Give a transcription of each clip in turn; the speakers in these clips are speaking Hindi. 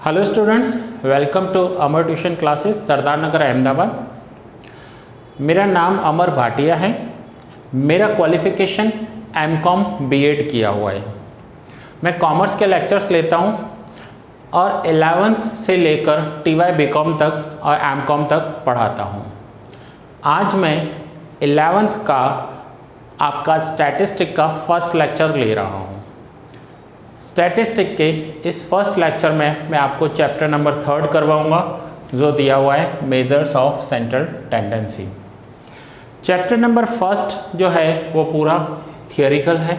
Hello students, welcome to Amar tuition classes Sardar Nagar Ahmedabad. मेरा नाम अमर भाटिया है। मेरा क्वालिफ़िकेशन एमकॉम बीएड किया हुआ है। मैं कॉमर्स के लेक्चर्स लेता हूँ और 11th से लेकर TY बीकॉम तक और एमकॉम तक पढ़ाता हूँ। आज मैं 11th का आपका स्टैटिस्टिक का फर्स्ट लेक्चर ले रहा हूँ। स्टैटिस्टिक के इस फर्स्ट लेक्चर में मैं आपको चैप्टर नंबर 3 करवाऊंगा जो दिया हुआ है measures of central tendency. Chapter number 1 जो है वो पूरा थियोरिकल है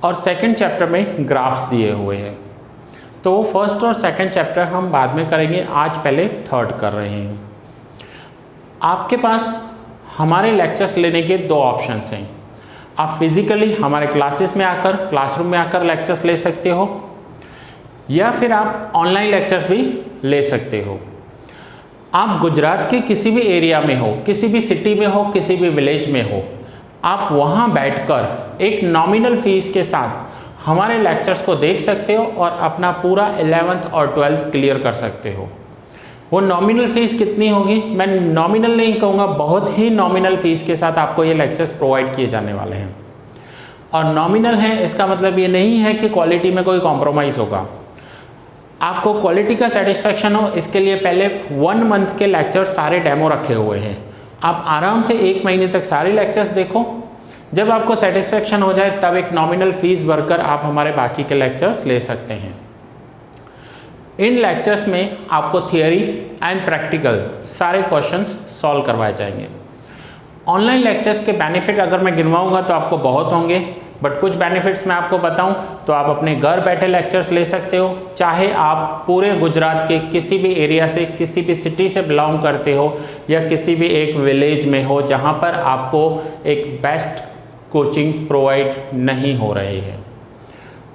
और सेकंड चैप्टर में ग्राफ्स दिए हुए हैं। तो वो फर्स्ट और सेकंड चैप्टर हम बाद में करेंगे, आज पहले 3 कर रहे हैं। आपके पास हमारे लेक्चर्स लेने के 2 ऑप्शंस हैं। आप फिज़िकली हमारे क्लासेस में आकर, क्लासरूम में आकर लेक्चर्स ले सकते हो या फिर आप ऑनलाइन लेक्चर्स भी ले सकते हो। आप गुजरात के किसी भी एरिया में हो, किसी भी सिटी में हो, किसी भी विलेज में हो, आप वहाँ बैठकर एक नॉमिनल फ़ीस के साथ हमारे लेक्चर्स को देख सकते हो और अपना पूरा 11th और 12th क्लियर कर सकते हो। वो नॉमिनल फ़ीस कितनी होगी? मैं नॉमिनल नहीं कहूँगा, बहुत ही नॉमिनल फ़ीस के साथ आपको ये लेक्चर्स प्रोवाइड किए जाने वाले हैं। और नॉमिनल है इसका मतलब ये नहीं है कि क्वालिटी में कोई कॉम्प्रोमाइज़ होगा। आपको क्वालिटी का सेटिस्फेक्शन हो, इसके लिए पहले 1 मंथ के लेक्चर्स सारे डेमो रखे हुए हैं। आप आराम से 1 महीने तक सारे लेक्चर्स देखो। जब आपको सेटिस्फेक्शन हो जाए तब एक नॉमिनल फ़ीस भरकर आप हमारे बाकी के लेक्चर्स ले सकते हैं। इन लेक्चर्स में आपको थियरी एंड प्रैक्टिकल सारे क्वेश्चंस सॉल्व करवाए जाएंगे। ऑनलाइन लेक्चर्स के बेनिफिट अगर मैं गिनवाऊंगा तो आपको बहुत होंगे, बट कुछ बेनिफिट्स मैं आपको बताऊं तो आप अपने घर बैठे लेक्चर्स ले सकते हो। चाहे आप पूरे गुजरात के किसी भी एरिया से, किसी भी सिटी से बिलोंग करते हो या किसी भी एक विलेज में हो जहां पर आपको एक बेस्ट कोचिंग्स प्रोवाइड नहीं हो रहे हैं।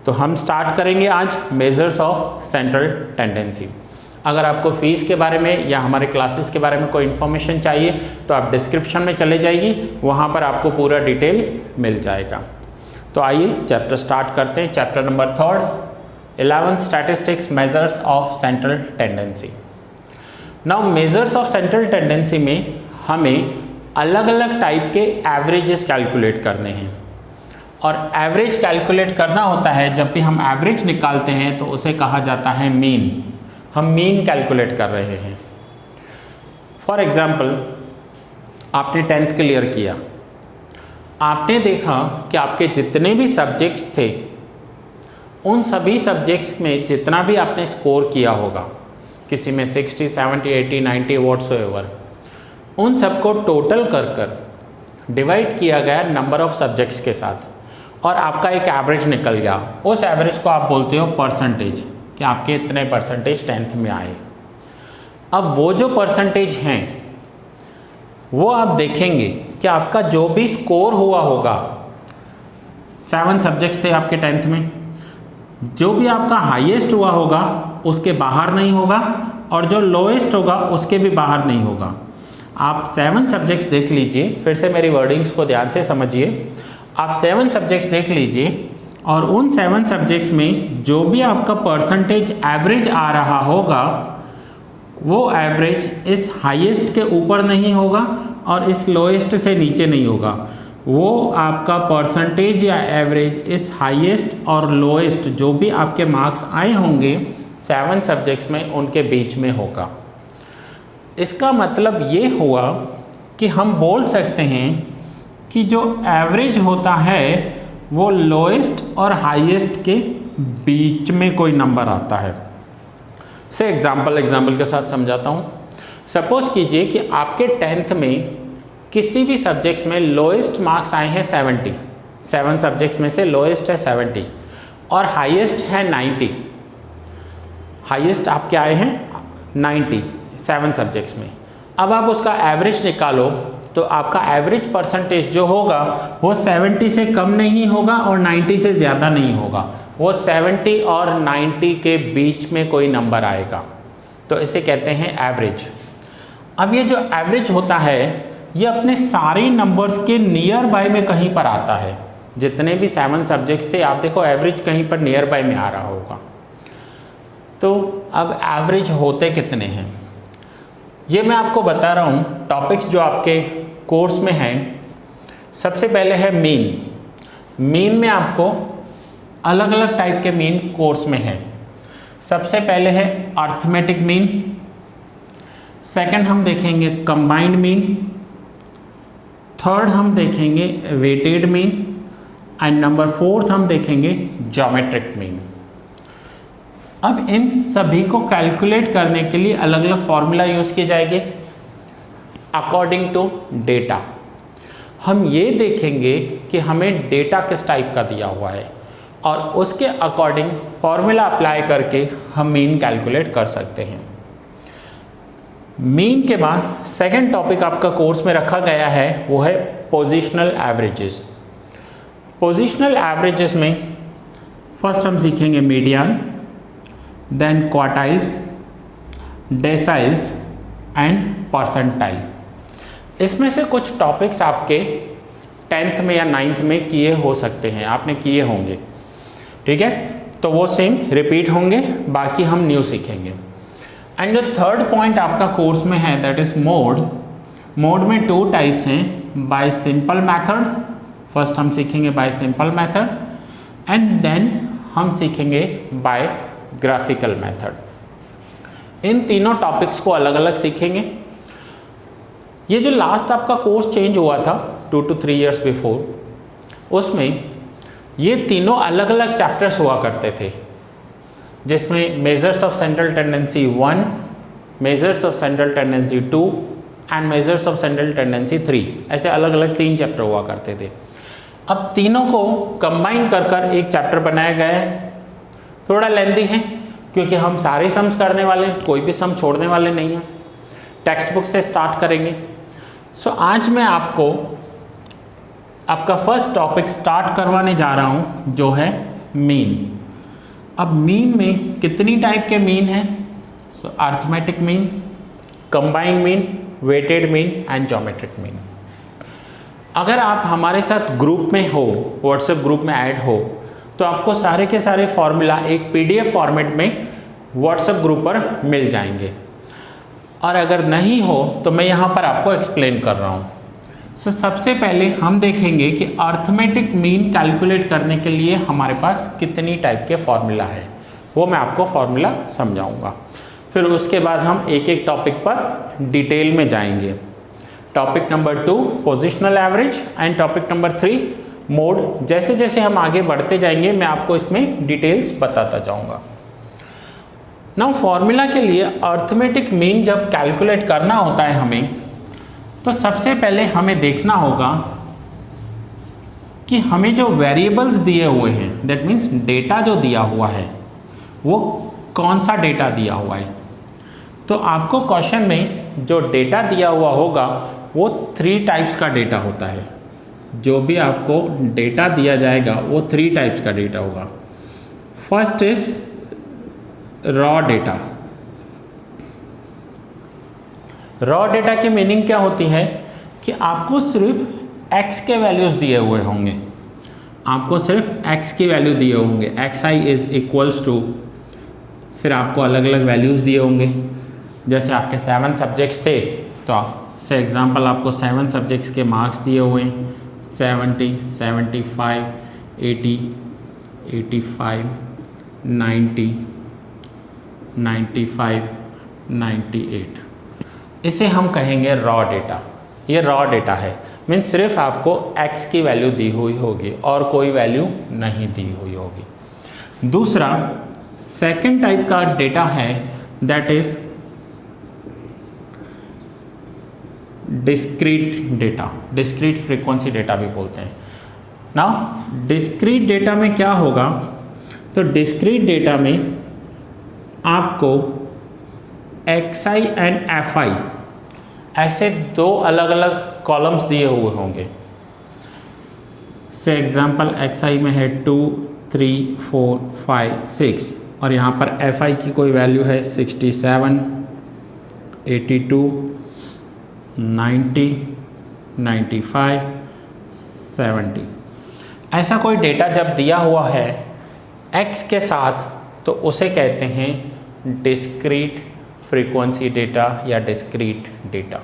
तो हम स्टार्ट करेंगे आज मेजर्स ऑफ सेंट्रल टेंडेंसी। अगर आपको फ़ीस के बारे में या हमारे क्लासेस के बारे में कोई इन्फॉर्मेशन चाहिए तो आप डिस्क्रिप्शन में चले जाइए, वहाँ पर आपको पूरा डिटेल मिल जाएगा। तो आइए चैप्टर स्टार्ट करते हैं। Chapter number 3, 11th statistics measures of central tendency. Now measures of central tendency में हमें अलग अलग टाइप के एवरेजेस कैलकुलेट करने हैं और एवरेज कैलकुलेट करना होता है। जब भी हम एवरेज निकालते हैं तो उसे कहा जाता है मीन। हम मीन कैलकुलेट कर रहे हैं। फॉर एग्जांपल, आपने 10th क्लियर किया, आपने देखा कि आपके जितने भी सब्जेक्ट्स थे उन सभी सब्जेक्ट्स में जितना भी आपने स्कोर किया होगा, किसी में 60, 70, 80, 90 व्हाटसोएवर, उन सबको टोटल कर डिवाइड किया गया नंबर ऑफ सब्जेक्ट्स के साथ और आपका एक एवरेज निकल गया। उस एवरेज को आप बोलते हो परसेंटेज, कि आपके इतने परसेंटेज 10th में आए। अब वो जो परसेंटेज हैं वो आप देखेंगे कि आपका जो भी स्कोर हुआ होगा, 7 सब्जेक्ट्स थे आपके 10th में, जो भी आपका हाईएस्ट हुआ होगा उसके बाहर नहीं होगा और जो लोएस्ट होगा उसके भी बाहर नहीं होगा। आप 7 सब्जेक्ट्स देख लीजिए, फिर से मेरी वर्डिंग्स को ध्यान से समझिए। आप 7 सब्जेक्ट्स देख लीजिए और उन 7 सब्जेक्ट्स में जो भी आपका परसेंटेज एवरेज आ रहा होगा वो एवरेज इस हाईएस्ट के ऊपर नहीं होगा और इस लोएस्ट से नीचे नहीं होगा। वो आपका परसेंटेज या एवरेज इस हाईएस्ट और लोएस्ट जो भी आपके मार्क्स आए होंगे 7 सब्जेक्ट्स में उनके बीच में होगा। इसका मतलब ये हुआ कि हम बोल सकते हैं कि जो एवरेज होता है वो लोएस्ट और हाईएस्ट के बीच में कोई नंबर आता है। से एग्जाम्पल के साथ समझाता हूँ। सपोज कीजिए कि आपके 10th में किसी भी सब्जेक्ट्स में लोएस्ट मार्क्स आए हैं 70, 7 सब्जेक्ट्स में से लोएस्ट है 70 और हाईएस्ट है 90। हाईएस्ट आपके आए हैं 90 7 सब्जेक्ट्स में। अब आप उसका एवरेज निकालो तो आपका एवरेज परसेंटेज जो होगा वो 70 से कम नहीं होगा और 90 से ज़्यादा नहीं होगा। वो 70 और 90 के बीच में कोई नंबर आएगा, तो इसे कहते हैं एवरेज। अब ये जो एवरेज होता है ये अपने सारे नंबर्स के नियर बाय में कहीं पर आता है। जितने भी 7 सब्जेक्ट्स थे आप देखो एवरेज कहीं पर नियर बाय में आ रहा होगा। तो अब एवरेज होते कितने हैं ये मैं आपको बता रहा हूँ। टॉपिक्स जो आपके कोर्स में हैं, सबसे पहले है मीन। मीन में आपको अलग अलग टाइप के मीन कोर्स में है। सबसे पहले है अर्थमेटिक मीन, सेकंड हम देखेंगे कंबाइंड मीन, थर्ड हम देखेंगे weighted mean and number fourth हम देखेंगे ज्योमेट्रिक मीन। अब इन सभी को कैलकुलेट करने के लिए अलग अलग फॉर्मूला यूज़ किए जाएंगे अकॉर्डिंग टू डेटा। हम ये देखेंगे कि हमें डेटा किस टाइप का दिया हुआ है और उसके अकॉर्डिंग फॉर्मूला अप्लाई करके हम मीन कैलकुलेट कर सकते हैं। मीन के बाद सेकंड टॉपिक आपका कोर्स में रखा गया है वो है पोजिशनल एवरेजेस। पोजिशनल एवरेजेस में फर्स्ट हम सीखेंगे median, then quartiles, deciles and percentile. इसमें से कुछ टॉपिक्स आपके 10th में या 9th में किए हो सकते हैं, आपने किए होंगे, ठीक है, तो वो सेम रिपीट होंगे, बाकी हम न्यू सीखेंगे। एंड जो थर्ड पॉइंट आपका कोर्स में है दैट इज मोड। मोड में 2 टाइप्स हैं, बाय सिंपल मेथड, फर्स्ट हम सीखेंगे by simple method and then हम सीखेंगे बाय ग्राफिकल मेथड। इन तीनों टॉपिक्स को अलग अलग सीखेंगे। ये जो लास्ट आपका कोर्स चेंज हुआ था 2 to 3 years बिफोर, उसमें ये तीनों अलग अलग चैप्टर्स हुआ करते थे, जिसमें measures of central tendency 1, measures of central tendency 2 and measures of central tendency 3, ऐसे अलग अलग 3 चैप्टर हुआ करते थे। अब तीनों को कंबाइन कर कर एक चैप्टर बनाया गया है। थोड़ा लेंथी है क्योंकि हम सारे सम्स करने वाले हैं, कोई भी सम छोड़ने वाले नहीं हैं। टेक्स्ट बुक से स्टार्ट करेंगे। सो आज मैं आपको आपका फर्स्ट टॉपिक स्टार्ट करवाने जा रहा हूँ जो है मीन। अब मीन में कितनी टाइप के मीन हैं? So arithmetic mean, combined mean, weighted mean and geometric mean. अगर आप हमारे साथ ग्रुप में हो, व्हाट्सएप ग्रुप में ऐड हो, तो आपको सारे के सारे फॉर्मूला एक PDF फॉर्मेट में व्हाट्सएप ग्रुप पर मिल जाएंगे, और अगर नहीं हो तो मैं यहाँ पर आपको एक्सप्लेन कर रहा हूँ। सो सबसे पहले हम देखेंगे कि अर्थमेटिक मीन कैलकुलेट करने के लिए हमारे पास कितनी टाइप के फॉर्मूला है, वो मैं आपको फॉर्मूला समझाऊंगा। फिर उसके बाद हम एक एक टॉपिक पर डिटेल में जाएंगे। Topic number 2 positional average and topic number 3 mode. जैसे जैसे हम आगे बढ़ते जाएंगे मैं आपको इसमें डिटेल्स बताता जाऊंगा। नाउ फॉर्मूला के लिए अर्थमेटिक मीन जब कैलकुलेट करना होता है हमें, तो सबसे पहले हमें देखना होगा कि हमें जो वेरिएबल्स दिए हुए हैं, दैट मीन्स डेटा जो दिया हुआ है वो कौन सा डेटा दिया हुआ है। तो आपको क्वेश्चन में जो डेटा दिया हुआ होगा वो 3 टाइप्स का डेटा होता है। जो भी आपको डेटा दिया जाएगा वो 3 टाइप्स का डेटा होगा। First is raw data. Raw data की मीनिंग क्या होती है कि आपको सिर्फ x के वैल्यूज़ दिए हुए होंगे, आपको सिर्फ x की वैल्यू दिए होंगे, xi इज इक्वल्स टू, फिर आपको अलग अलग वैल्यूज़ दिए होंगे। जैसे आपके 7 सब्जेक्ट्स थे तो से एग्जांपल आपको 7 सब्जेक्ट्स के मार्क्स दिए हुए हैं 70, 75, 80, 85, 90, 95, 98। इसे हम कहेंगे रॉ डेटा। ये रॉ डेटा है, मीन्स सिर्फ आपको x की वैल्यू दी हुई होगी और कोई वैल्यू नहीं दी हुई होगी। दूसरा सेकंड टाइप का डेटा है that is discrete data, discrete frequency data भी बोलते हैं। नाउ डिस्क्रीट डेटा में क्या होगा, तो डिस्क्रीट डेटा में आपको xi एंड fi ऐसे 2 अलग अलग कॉलम्स दिए हुए होंगे। से एग्जांपल xi में है 2, 3, 4, 5, 6 और यहाँ पर fi की कोई वैल्यू है 67, 82, 90, 95, 70। ऐसा कोई डेटा जब दिया हुआ है x के साथ तो उसे कहते हैं डिस्क्रीट फ्रीक्वेंसी डेटा या डिस्क्रीट डेटा।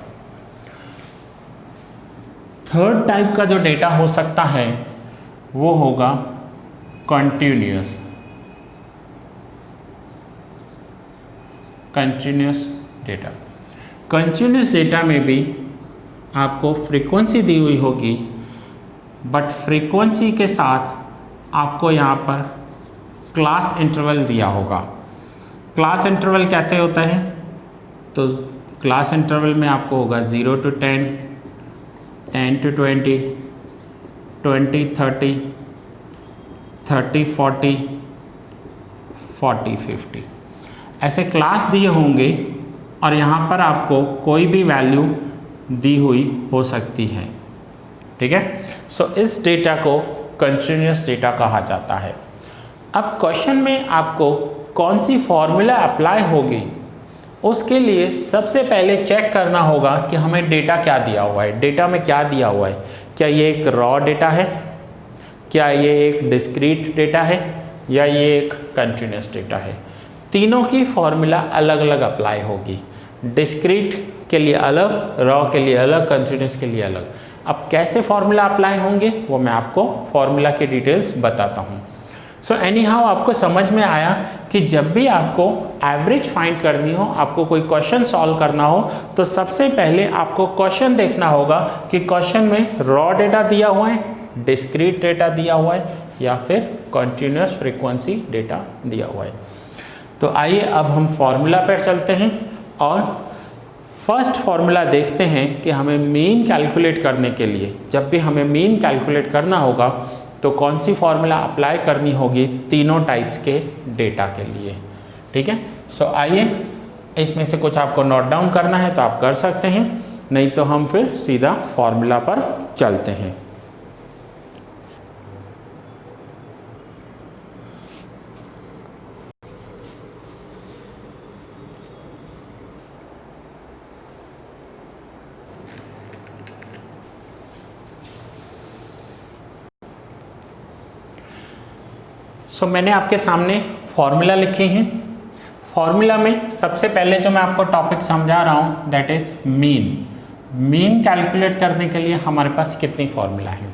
थर्ड टाइप का जो डेटा हो सकता है वो होगा कंटिन्यूस डेटा। कंटिन्यूस डेटा में भी आपको फ्रीक्वेंसी दी हुई होगी, बट फ्रीक्वेंसी के साथ आपको यहाँ पर क्लास इंटरवल दिया होगा। क्लास इंटरवल कैसे होता है? तो क्लास इंटरवल में आपको होगा 0 to 10, 10 to 20, 20 30, 30 40, 40 50 ऐसे क्लास दिए होंगे और यहाँ पर आपको कोई भी वैल्यू दी हुई हो सकती है। ठीक है, सो इस डेटा को कंटिन्यूस डेटा कहा जाता है। अब क्वेश्चन में आपको कौन सी फॉर्मूला अप्लाई होगी, उसके लिए सबसे पहले चेक करना होगा कि हमें डेटा क्या दिया हुआ है। डेटा में क्या दिया हुआ है? क्या ये एक रॉ डेटा है, क्या ये एक डिस्क्रीट डेटा है, या ये एक कंटिन्यूस डेटा है? तीनों की फॉर्मूला अलग अलग अप्लाई होगी। डिस्क्रीट के लिए अलग, रॉ के लिए अलग, कंटिन्यूस के लिए अलग। अब कैसे फॉर्मूला अप्लाई होंगे वो मैं आपको फॉर्मूला की डिटेल्स बताता हूँ। सो एनी हाउ आपको समझ में आया कि जब भी आपको एवरेज फाइंड करनी हो, आपको कोई क्वेश्चन सॉल्व करना हो, तो सबसे पहले आपको क्वेश्चन देखना होगा कि क्वेश्चन में रॉ डेटा दिया हुआ है, डिस्क्रीट डेटा दिया हुआ है, या फिर कंटिन्यूस फ्रीक्वेंसी डेटा दिया हुआ है। तो आइए अब हम फॉर्मूला पर चलते हैं और फर्स्ट फॉर्मूला देखते हैं कि हमें मीन कैलकुलेट करने के लिए, जब भी हमें मीन कैलकुलेट करना होगा तो कौन सी फॉर्मूला अप्लाई करनी होगी तीनों टाइप्स के डेटा के लिए। ठीक है, सो आइए इसमें से कुछ आपको नोट डाउन करना है तो आप कर सकते हैं, नहीं तो हम फिर सीधा फॉर्मूला पर चलते हैं। सो मैंने आपके सामने फॉर्मूला लिखे हैं। फॉर्मूला में सबसे पहले जो मैं आपको टॉपिक समझा रहा हूँ that is mean. Mean calculate करने के लिए हमारे पास कितनी फॉर्मूला है?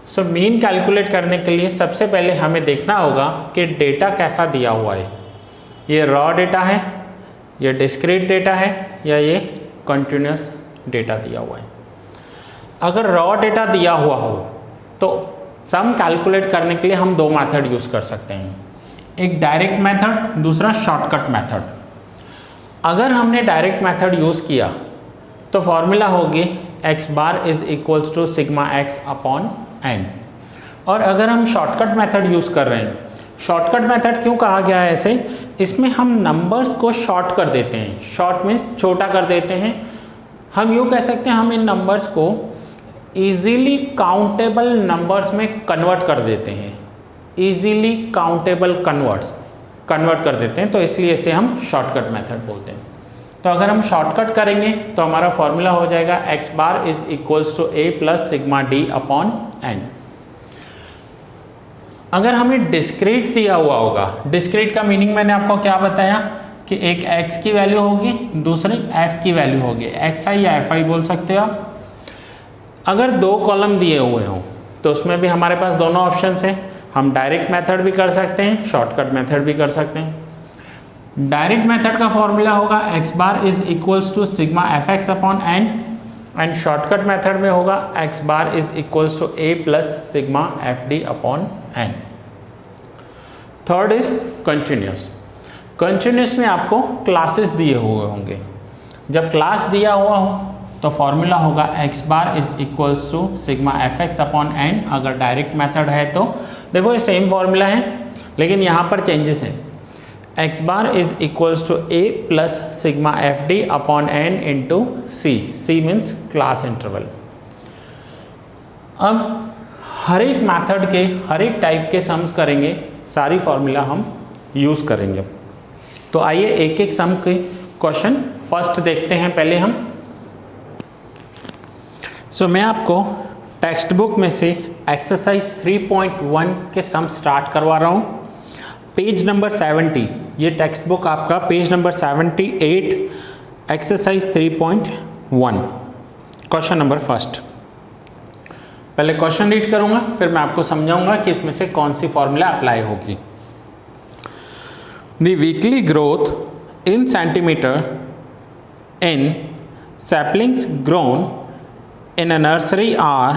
सो मीन कैलकुलेट करने के लिए सबसे पहले हमें देखना होगा कि डेटा कैसा दिया हुआ है। ये रॉ डेटा है, ये डिस्क्रीट डेटा है, या ये कंटिन्यूस डेटा दिया हुआ है। अगर रॉ डेटा दिया हुआ हो तो सम कैलकुलेट करने के लिए हम दो मेथड यूज़ कर सकते हैं, एक डायरेक्ट मेथड, दूसरा शॉर्टकट मेथड। अगर हमने डायरेक्ट मेथड यूज़ किया तो फॉर्मूला होगी x bar is equals to sigma x upon n। और अगर हम शॉर्टकट मेथड यूज़ कर रहे हैं, शॉर्टकट मेथड क्यों कहा गया है ऐसे? इसमें हम नंबर्स को शॉर्ट कर देते हैं। शॉर्ट मीन्स छोटा कर देते हैं। हम यूँ कह सकते हैं हम इन नंबर्स को इजीली काउंटेबल नंबर्स में कन्वर्ट कर देते हैं। इजीली काउंटेबल कन्वर्ट कर देते हैं, तो इसलिए इसे हम शॉर्टकट मेथड बोलते हैं। तो अगर हम शॉर्टकट करेंगे तो हमारा फॉर्मूला हो जाएगा x bar is equals to a plus sigma d upon n। अगर हमें डिस्क्रीट दिया हुआ होगा, डिस्क्रीट का मीनिंग मैंने आपको क्या बताया कि एक x की वैल्यू होगी, दूसरी f की वैल्यू होगी, xi या fi बोल सकते हो आप। अगर दो कॉलम दिए हुए हों तो उसमें भी हमारे पास दोनों ऑप्शंस हैं। हम डायरेक्ट मेथड भी कर सकते हैं, शॉर्टकट मेथड भी कर सकते हैं। डायरेक्ट मेथड का फॉर्मूला होगा x bar is equals to sigma fx upon n, and shortcut method में होगा x bar is equals to a plus sigma fd upon n। Third is continuous. Continuous में आपको क्लासेस दिए हुए होंगे। जब क्लास दिया हुआ हो तो फॉर्मूला होगा x bar is equals to sigma fx upon n। अगर डायरेक्ट मेथड है तो देखो ये सेम फॉर्मूला है, लेकिन यहाँ पर चेंजेस हैं। x bar is equals to a plus sigma fd upon n into c means class interval. अब हर एक मेथड के हर एक टाइप के सम्स करेंगे, सारी फॉर्मूला हम यूज़ करेंगे। तो आइए एक एक सम के क्वेश्चन फर्स्ट देखते हैं पहले हम। सो मैं आपको टेक्स्ट बुक में से एक्सरसाइज 3.1 के सम स्टार्ट करवा रहा हूँ। पेज नंबर 70, ये टेक्स्ट बुक आपका page number 78, exercise 3.1, question number first. पहले क्वेश्चन रीड करूंगा, फिर मैं आपको समझाऊंगा कि इसमें से कौन सी फॉर्मूला अप्लाई होगी। The weekly growth in centimetre in saplings grown in a nursery are,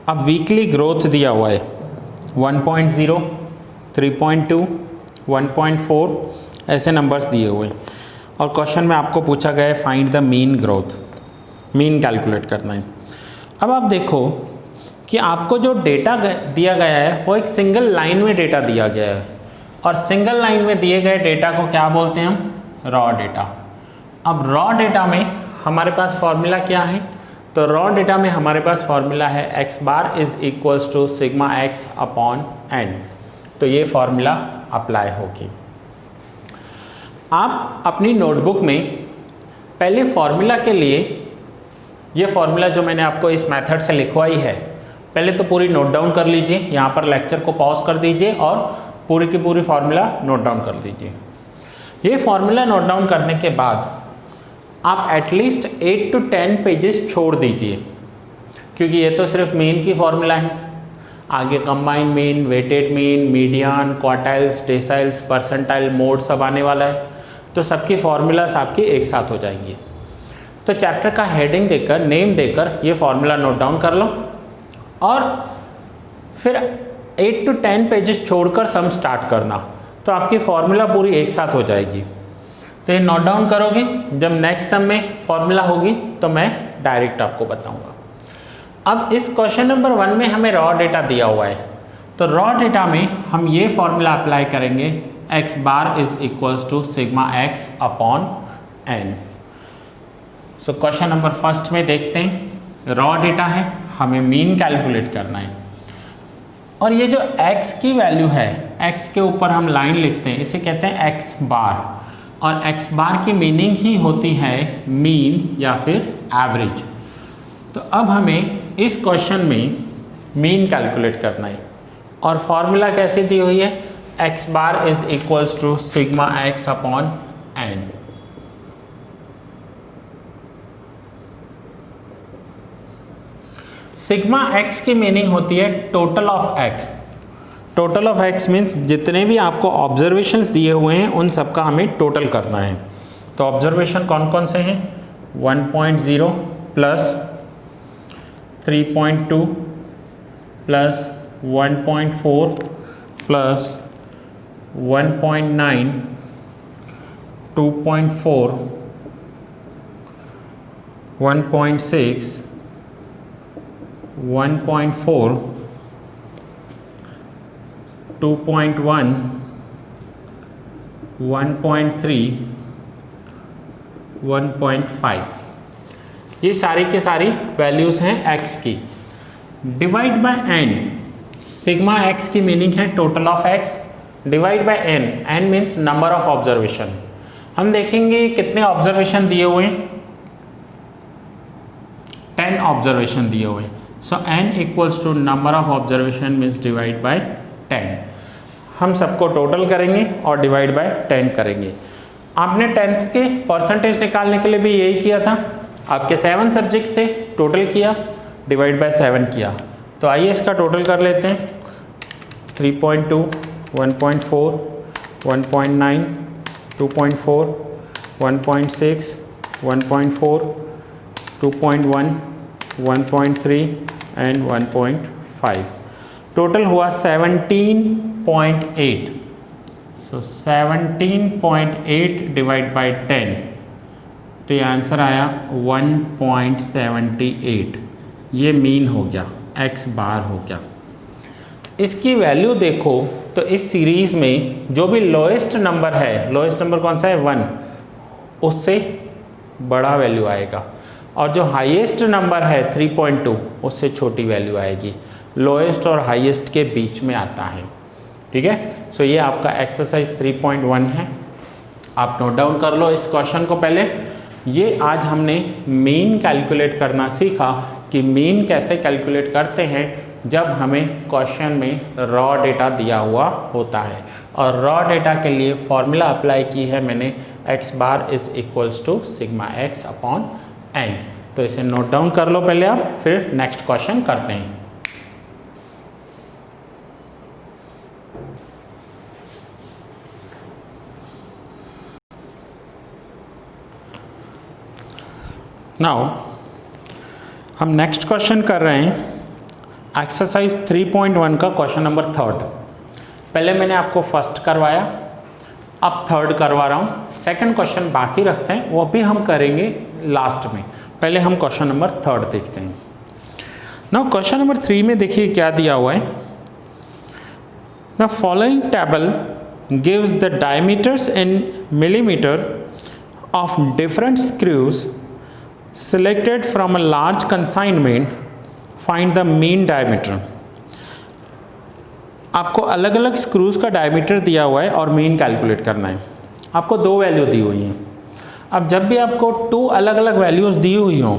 अब वीकली ग्रोथ दिया हुआ है 1.0, 3.2, 1.4 ऐसे नंबर्स दिए हुए हैं और क्वेश्चन में आपको पूछा गया है find the mean growth, mean calculate करना है। अब आप देखो कि आपको जो डेटा दिया गया है वो एक सिंगल लाइन में डेटा दिया गया है और सिंगल लाइन में दिए गए डेटा को क्या बोलते हैं हम? Raw data. अब रॉ डेटा में हमारे पास फॉर्मूला क्या है? तो रॉ डेटा में हमारे पास फॉर्मूला है x bar is equals to sigma x upon n। तो ये फॉर्मूला अप्लाई होगी। आप अपनी नोटबुक में पहले फॉर्मूला के लिए, ये फॉर्मूला जो मैंने आपको इस मेथड से लिखवाई है, पहले तो पूरी नोट डाउन कर लीजिए। यहाँ पर लेक्चर को पॉज कर दीजिए और पूरी की पूरी फॉर्मूला नोट डाउन कर लीजिए। ये फॉर्मूला नोट डाउन करने के बाद आप एटलीस्ट 8 to 10 पेजेस छोड़ दीजिए, क्योंकि ये तो सिर्फ मीन की फॉर्मूला है। आगे combine mean, weighted mean, median, quartiles, deciles, percentile, mode सब आने वाला है, तो सबकी फॉर्मूलास आपकी एक साथ हो जाएंगी। तो चैप्टर का हेडिंग देकर, नेम देकर ये फॉर्मूला नोट डाउन कर लो और फिर 8 to 10 पेजेस छोड़कर सम स्टार्ट करना, तो आपकी फॉर्मूला पूरी एक साथ हो जाएगी। तो ये नोट डाउन करोगे, जब नेक्स्ट सम में फॉर्मूला होगी तो मैं डायरेक्ट आपको बताऊंगा। अब इस क्वेश्चन नंबर 1 में हमें रॉ डेटा दिया हुआ है, तो रॉ डेटा में हम ये फॉर्मूला अप्लाई करेंगे x bar is equals to sigma x upon n। So question number first में देखते हैं, रॉ डेटा है, हमें मीन कैलकुलेट करना है और ये जो x की वैल्यू है, x के ऊपर हम लाइन लिखते हैं, इसे कहते हैं x बार और x बार की मीनिंग ही होती है मीन या फिर एवरेज। तो अब हमें इस क्वेश्चन में मीन कैलकुलेट करना है और फॉर्मूला कैसे दी हुई है? x bar is equals to sigma x upon n। Sigma x की मीनिंग होती है total of x। Total of x means जितने भी आपको ऑब्जर्वेशंस दिए हुए हैं उन सबका हमें टोटल करना है। तो ऑब्जर्वेशन कौन कौन से हैं? 1.0 प्लस 3.2 प्लस 1.4 प्लस 1.9, 2.4, 1.6, 1.4, 2.1, 1.3, 1.5, ये सारी की सारी वैल्यूज़ हैं x की। Divide by n, sigma x की मीनिंग है total of x, divide by n, n means number of observation. हम देखेंगे कितने ऑब्जर्वेशन दिए हुए हैं, 10 ऑब्जर्वेशन दिए हुए हैं। So n equals to number of observation means divide by 10। हम सबको टोटल करेंगे और डिवाइड बाय 10 करेंगे। आपने 10th के परसेंटेज निकालने के लिए भी यही किया था। आपके 7 सब्जेक्ट्स थे, टोटल किया, डिवाइड बाय 7 किया। तो आइए इसका टोटल कर लेते हैं। 3.2, 1.4, 1.9, 2.4, 1.6, 1.4, 2.1, 1.3 एंड 1.5। टोटल हुआ 17.8। सो 17.8 डिवाइड बाय 10, तो ये आंसर आया 1.78। ये मीन हो गया, x बार हो गया। इसकी वैल्यू देखो तो इस सीरीज़ में जो भी लोएस्ट नंबर है, लोएस्ट नंबर कौन सा है? 1, उससे बड़ा वैल्यू आएगा और जो हाईएस्ट नंबर है 3.2 उससे छोटी वैल्यू आएगी। लोएस्ट और हाईएस्ट के बीच में आता है, ठीक है। सो ये आपका एक्सरसाइज 3.1 है, आप नोट डाउन कर लो इस क्वेश्चन को। पहले ये आज हमने मीन कैलकुलेट करना सीखा कि मीन कैसे कैलकुलेट करते हैं जब हमें क्वेश्चन में रॉ डेटा दिया हुआ होता है। और रॉ डेटा के लिए फॉर्मूला अप्लाई की है मैंने x bar is equals to sigma x upon n। तो इसे नोट डाउन कर लो पहले आप, फिर नेक्स्ट क्वेश्चन करते हैं। नाउ हम नेक्स्ट क्वेश्चन कर रहे हैं एक्सरसाइज 3.1 का क्वेश्चन नंबर 3। पहले मैंने आपको फर्स्ट करवाया, अब थर्ड करवा रहा हूँ। सेकंड क्वेश्चन बाकी रखते हैं, वो भी हम करेंगे लास्ट में। पहले हम क्वेश्चन नंबर 3 देखते हैं। नाउ क्वेश्चन नंबर 3 में देखिए क्या दिया हुआ है। The following table gives the diameters in millimetre of different screws selected from a large consignment, find the mean diameter। आपको अलग अलग स्क्रूज का डायमीटर दिया हुआ है और मीन कैलकुलेट करना है। आपको 2 वैल्यू दी हुई हैं। अब जब भी आपको 2 अलग अलग वैल्यूज़ दी हुई हों,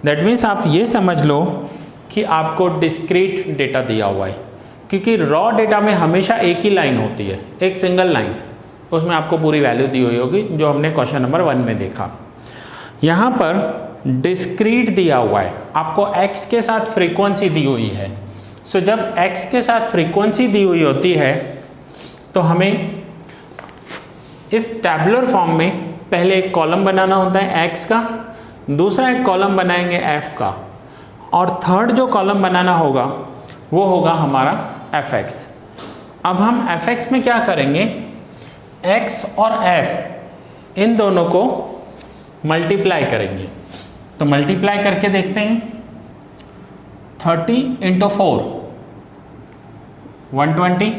दैट मीन्स आप ये समझ लो कि आपको डिस्क्रीट डेटा दिया हुआ है, क्योंकि रॉ डेटा में हमेशा एक ही लाइन होती है, एक सिंगल लाइन, उसमें आपको पूरी वैल्यू दी हुई होगी, जो हमने क्वेश्चन नंबर 1 में देखा। यहाँ पर डिस्क्रीट दिया हुआ है, आपको x के साथ फ्रीक्वेंसी दी हुई है। सो जब x के साथ फ्रीक्वेंसी दी हुई होती है तो हमें इस टैबुलर फॉर्म में पहले एक कॉलम बनाना होता है x का, दूसरा एक कॉलम बनाएंगे f का, और थर्ड जो कॉलम बनाना होगा वो होगा हमारा fx। अब हम fx में क्या करेंगे, x और f इन दोनों को मल्टीप्लाई करेंगे। तो मल्टीप्लाई करके देखते हैं। 30 × 4 120,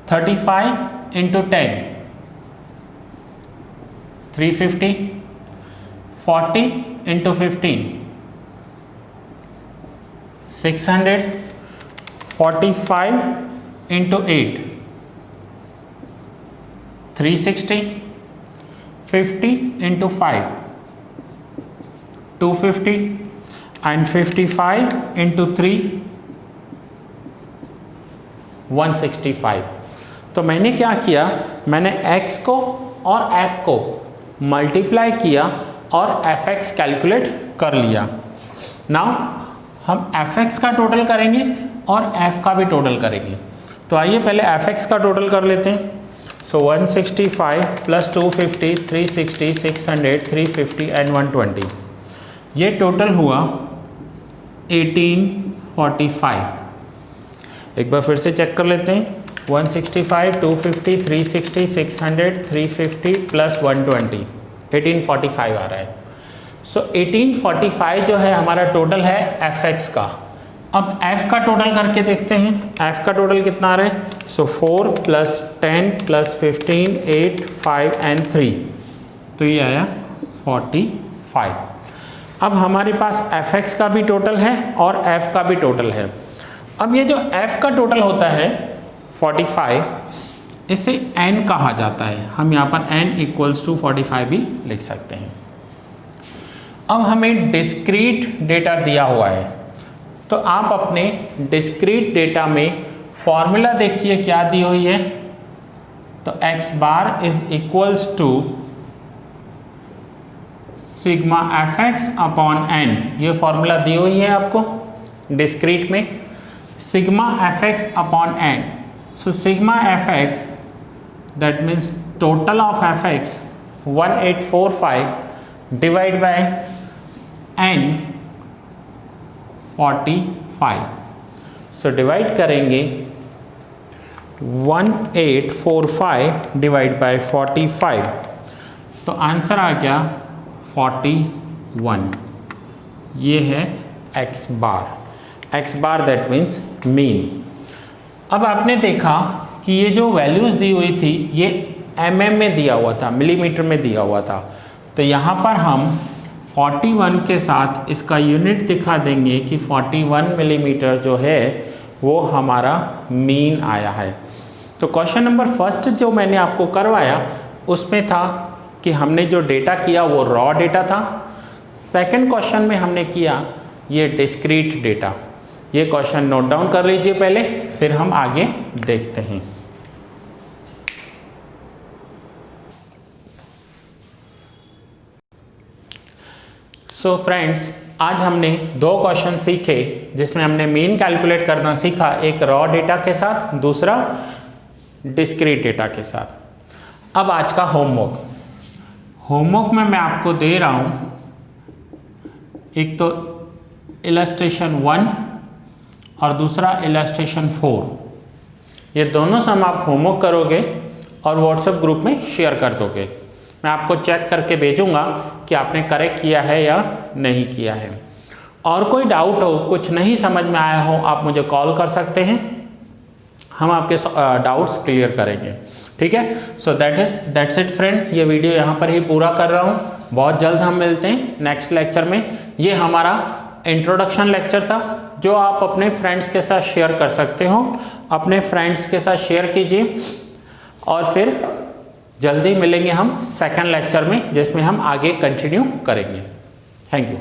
35 × 10 350, 40 × 15 600, 45 × 8 360, 50 × 5 250 and 55 × 3 165। तो मैंने क्या किया, मैंने x को और f को मल्टीप्लाई किया और fx कैलकुलेट कर लिया। नाउ हम fx का टोटल करेंगे और f का भी टोटल करेंगे। तो आइए पहले fx का टोटल कर लेते हैं। सो 165 प्लस 250 360 600 350 एंड 120, ये टोटल हुआ 1845। एक बार फिर से चेक कर लेते हैं। 165 250 360 600 350 प्लस 120 1845 आ रहा है। सो 1845 जो है हमारा टोटल है fx का। अब f का टोटल करके देखते हैं, f का टोटल कितना आ रहा है। सो 4 प्लस 10 प्लस 15 8 5 एंड 3, तो ये आया 45। अब हमारे पास fx का भी टोटल है और f का भी टोटल है। अब ये जो f का टोटल होता है 45, इसे n कहा जाता है। हम यहाँ पर n = 45 भी लिख सकते हैं। अब हमें डिस्क्रीट डेटा दिया हुआ है, तो आप अपने डिस्क्रीट डेटा में फॉर्मूला देखिए क्या दी हुई है। तो x bar is equals to sigma fx upon n, ये फॉर्मूला दी हुई है आपको डिस्क्रीट में, sigma fx upon n। So sigma fx that means total of fx 1845 divide by n 45। So divide करेंगे 1845 डिवाइड बाय 45, तो आंसर आ गया 41। ये है x bar that means mean. अब आपने देखा कि ये जो वैल्यूज़ दी हुई थी ये mm में दिया हुआ था, मिलीमीटर में दिया हुआ था। तो यहाँ पर हम 41 के साथ इसका यूनिट दिखा देंगे कि 41 मिलीमीटर जो है वो हमारा मीन आया है। तो क्वेश्चन नंबर फर्स्ट जो मैंने आपको करवाया उसमें था कि हमने जो डेटा किया वो रॉ डेटा था। सेकंड क्वेश्चन में हमने किया ये डिस्क्रीट डेटा। ये क्वेश्चन नोट डाउन कर लीजिए पहले, फिर हम आगे देखते हैं। सो फ्रेंड्स, आज हमने 2 क्वेश्चन सीखे जिसमें हमने मीन कैलकुलेट करना सीखा, एक रॉ डेटा के साथ, दूसरा डिस्क्रीट डेटा के साथ। अब आज का होमवर्क में मैं आपको दे रहा हूँ, एक तो इलस्ट्रेशन 1 और दूसरा इलस्ट्रेशन 4। ये दोनों सम आप होमवर्क करोगे और व्हाट्सएप ग्रुप में शेयर कर दोगे। मैं आपको चेक करके भेजूंगा कि आपने करेक्ट किया है या नहीं किया है। और कोई डाउट हो, कुछ नहीं समझ में आया हो, आप मुझे कॉल कर सकते हैं, हम आपके डाउट्स क्लियर करेंगे। ठीक है, सो दैट्स इट फ्रेंड। ये वीडियो यहाँ पर ही पूरा कर रहा हूँ। बहुत जल्द हम मिलते हैं नेक्स्ट लेक्चर में। ये हमारा इंट्रोडक्शन लेक्चर था जो आप अपने फ्रेंड्स के साथ शेयर कर सकते हो। अपने फ्रेंड्स के साथ शेयर कीजिए और फिर जल्दी मिलेंगे हम सेकंड लेक्चर में, जिसमें हम आगे कंटिन्यू करेंगे। Thank you.